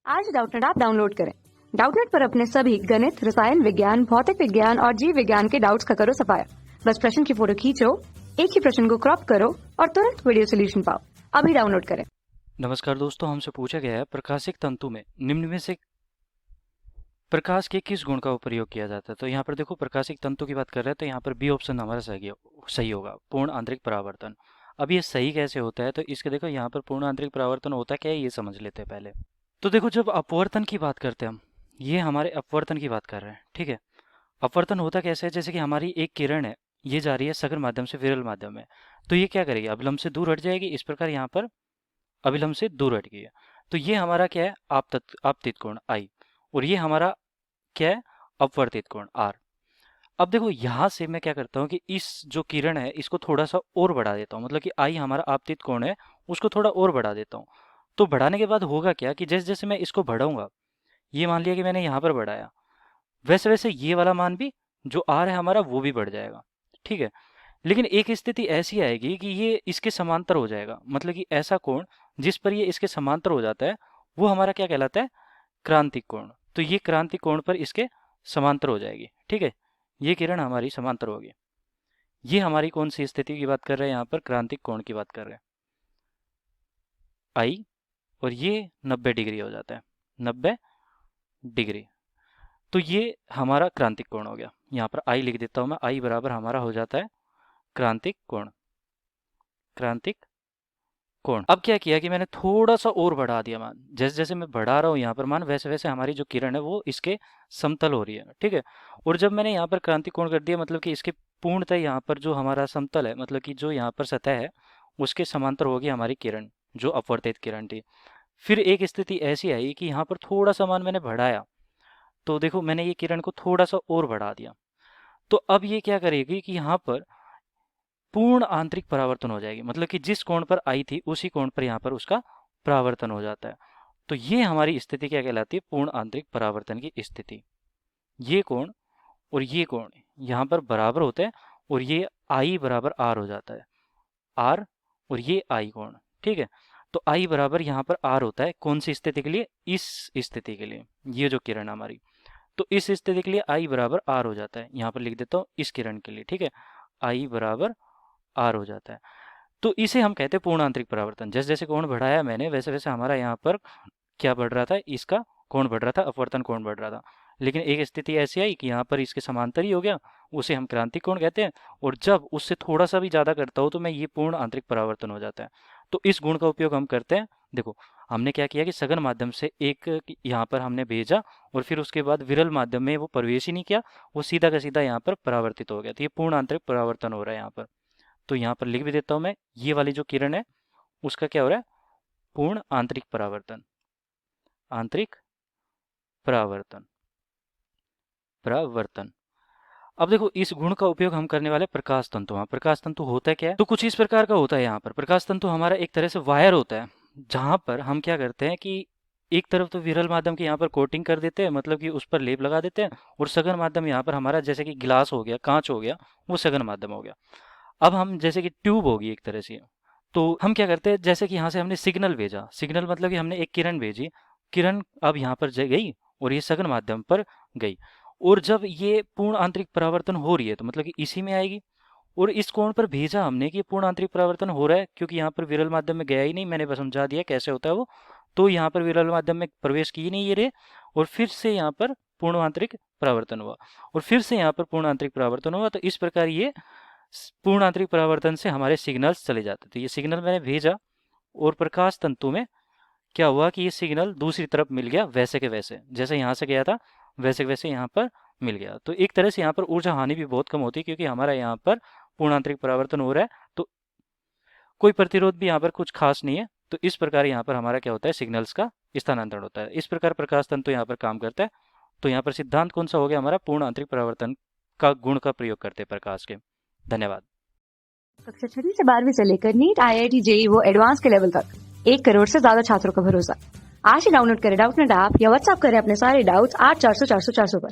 आज Doubtnut app download करें। Doubtnut पर अपने सभी गणित, रसायन विज्ञान, भौतिक विज्ञान और जीव विज्ञान के डाउट्स का करो सफाया। बस प्रश्न की फोटो खींचो, एक ही प्रश्न को क्रॉप करो और तुरंत वीडियो सोल्यूशन पाओ। अभी डाउनलोड करें। नमस्कार दोस्तों, हमसे पूछा गया है प्रकाशिक तंतु में निम्न में से प्रकाश के किस गुण का प्रयोग किया जाता है। तो यहाँ पर देखो, प्रकाशिक तंतु की बात कर रहे हैं तो यहाँ पर बी ऑप्शन हमारा सही होगा, पूर्ण आंतरिक परावर्तन। अब ये सही कैसे होता है, तो इसके देखो यहाँ पर पूर्ण आंतरिक परावर्तन होता क्या है ये समझ लेते हैं पहले। तो देखो, जब अपवर्तन की बात करते हैं हम, ये हमारे अपवर्तन की बात कर रहे हैं, ठीक है। अपवर्तन होता कैसे है, जैसे कि हमारी एक किरण है, ये जा रही है सघन माध्यम से विरल माध्यम में, तो ये क्या करेगी, अभिलंब से दूर हट जाएगी। इस प्रकार यहाँ पर अभिलंब से दूर हट गई है, तो ये हमारा क्या है, आपतित कोण आई, और ये हमारा क्या है, अपवर्तित कोण आर। अब देखो, यहाँ से मैं क्या करता हूँ कि इस जो किरण है इसको थोड़ा सा और बढ़ा देता हूँ, मतलब कि आई हमारा आपतित कोण है, उसको थोड़ा और बढ़ा देता हूँ। तो बढ़ाने के बाद होगा क्या कि जैसे जैसे मैं इसको बढ़ाऊंगा, ये मान लिया कि मैंने यहाँ पर बढ़ाया, वैसे वैसे ये वाला मान भी जो आर है हमारा वो भी बढ़ जाएगा, ठीक है। लेकिन एक स्थिति ऐसी आएगी कि ये इसके समांतर हो जाएगा, मतलब कि ऐसा कोण जिस पर ये इसके समांतर हो जाता है वो हमारा क्या कहलाता है, क्रांतिक कोण। तो ये क्रांतिक कोण पर इसके समांतर हो जाएगी, ठीक है। ये किरण हमारी समांतर होगी। ये हमारी कौन सी स्थिति की बात कर रहे हैं, यहाँ पर क्रांतिक कोण की बात कर रहे हैं, आई, और ये 90 डिग्री हो जाता है, 90 डिग्री। तो ये हमारा क्रांतिक कोण हो गया। यहाँ पर आई लिख देता हूँ मैं, आई बराबर हमारा हो जाता है क्रांतिक कोण, क्रांतिक कोण। अब क्या किया कि मैंने थोड़ा सा और बढ़ा दिया मान, जैसे जैसे मैं बढ़ा रहा हूँ यहाँ पर मान, वैसे वैसे हमारी जो किरण है वो इसके समतल हो रही है, ठीक है। और जब मैंने यहाँ पर क्रांतिक कोण कर दिया, मतलब कि इसके पूर्णतः यहाँ पर जो हमारा समतल है, मतलब कि जो यहाँ पर सतह है उसके समांतर होगी हमारी किरण, जो अपवर्तित किरण थी। फिर एक स्थिति ऐसी आई कि यहाँ पर थोड़ा सा मान मैंने बढ़ाया, तो देखो मैंने ये किरण को थोड़ा सा और बढ़ा दिया। तो अब ये क्या करेगी कि यहाँ पर पूर्ण आंतरिक परावर्तन हो जाएगी, मतलब कि जिस कोण पर आई थी उसी कोण पर यहाँ पर उसका परावर्तन हो जाता है। तो ये हमारी स्थिति क्या कहलाती है, पूर्ण आंतरिक परावर्तन की स्थिति। ये कोण और ये कोण यहाँ पर बराबर होते हैं, और ये आई बराबर आर हो जाता है, आर और ये आई कोण, ठीक है। तो आई बराबर यहाँ पर आर होता है, कौन सी स्थिति के लिए, इस स्थिति के लिए, ये जो किरण हमारी, तो इस स्थिति के लिए आई बराबर आर हो जाता है। यहाँ पर लिख देता हूँ इस किरण के लिए, ठीक है, आई बराबर आर हो जाता है। तो इसे हम कहते हैं पूर्ण आंतरिक परावर्तन। जैसे जैसे कोण बढ़ाया मैंने, वैसे वैसे हमारा यहाँ पर क्या बढ़ रहा था, इसका कोण बढ़ रहा था, अपवर्तन कोण बढ़ रहा था। लेकिन एक स्थिति ऐसी आई कि यहाँ पर इसके समांतर ही हो गया, उसे हम क्रांतिक कोण कहते हैं। और जब उससे थोड़ा सा भी ज़्यादा करता हूँ तो मैं ये पूर्ण आंतरिक परावर्तन हो जाता है। तो इस गुण का उपयोग हम करते हैं। देखो, हमने क्या किया कि सघन माध्यम से एक यहाँ पर हमने भेजा, और फिर उसके बाद विरल माध्यम में वो प्रवेश ही नहीं किया, वो सीधा का सीधा यहाँ पर परावर्तित हो गया। तो ये पूर्ण आंतरिक परावर्तन हो रहा है यहाँ पर। तो यहाँ पर लिख भी देता हूँ मैं, ये वाली जो किरण है उसका क्या हो रहा है, पूर्ण आंतरिक परावर्तन, आंतरिक परावर्तन, परावर्तन। अब देखो, इस गुण का उपयोग हम करने वाले प्रकाश तंतु। हाँ, प्रकाश तंतु होता क्या है, तो कुछ इस प्रकार का होता है। यहाँ पर प्रकाश तंतु हमारा एक तरह से वायर होता है, जहाँ पर हम क्या करते हैं कि एक तरफ तो विरल माध्यम की यहाँ पर कोटिंग कर देते हैं, मतलब कि उस पर लेप लगा देते हैं, और सघन माध्यम यहाँ पर हमारा जैसे कि गिलास हो गया, कांच हो गया, वो सघन माध्यम हो गया। अब हम जैसे कि ट्यूब होगी एक तरह से, तो हम क्या करते हैं, जैसे कि यहाँ से हमने सिग्नल भेजा, सिग्नल मतलब कि हमने एक किरण भेजी, किरण अब यहाँ पर गई और ये सघन माध्यम पर गई, और जब ये पूर्ण आंतरिक परावर्तन हो रही है तो मतलब कि इसी में आएगी। और इस कोण पर भेजा हमने कि पूर्ण आंतरिक परावर्तन हो रहा है, क्योंकि यहाँ पर विरल माध्यम में गया ही नहीं, मैंने बस समझा दिया कैसे होता है वो। तो यहाँ पर विरल माध्यम में प्रवेश की नहीं ये रे, और फिर से यहाँ पर पूर्ण आंतरिक परावर्तन हुआ, और फिर से यहाँ पर पूर्ण आंतरिक परावर्तन हुआ। तो इस प्रकार ये पूर्ण आंतरिक परावर्तन से हमारे सिग्नल्स चले जाते। तो ये सिग्नल मैंने भेजा, और प्रकाश तंतु में क्या हुआ कि ये सिग्नल दूसरी तरफ मिल गया, वैसे के वैसे, जैसे यहाँ से गया था वैसे के वैसे यहाँ पर मिल गया। तो एक तरह से यहाँ पर ऊर्जा हानि भी बहुत कम होती है, क्योंकि हमारा यहाँ पर पूर्ण आंतरिक परावर्तन हो रहा है, तो कोई प्रतिरोध भी यहाँ पर कुछ खास नहीं है। तो इस प्रकार यहाँ पर हमारा क्या होता है, सिग्नल्स का स्थानांतरण होता है। इस प्रकार प्रकाश तंतु यहाँ पर काम करता है। तो यहाँ पर सिद्धांत कौन सा हो गया हमारा, पूर्ण आंतरिक परावर्तन का गुण का प्रयोग करते हैं प्रकाश के। धन्यवाद। कक्षा 6 से 12वीं से लेकर नीट, IIT, JEE वो एडवांस के लेवल तक 1 करोड़ से ज्यादा छात्रों का भरोसा। आज ही डाउनलोड करें डाउटनेट ऐप या व्हाट्सएप करें अपने सारे डाउट्स 8400 400 400 पर।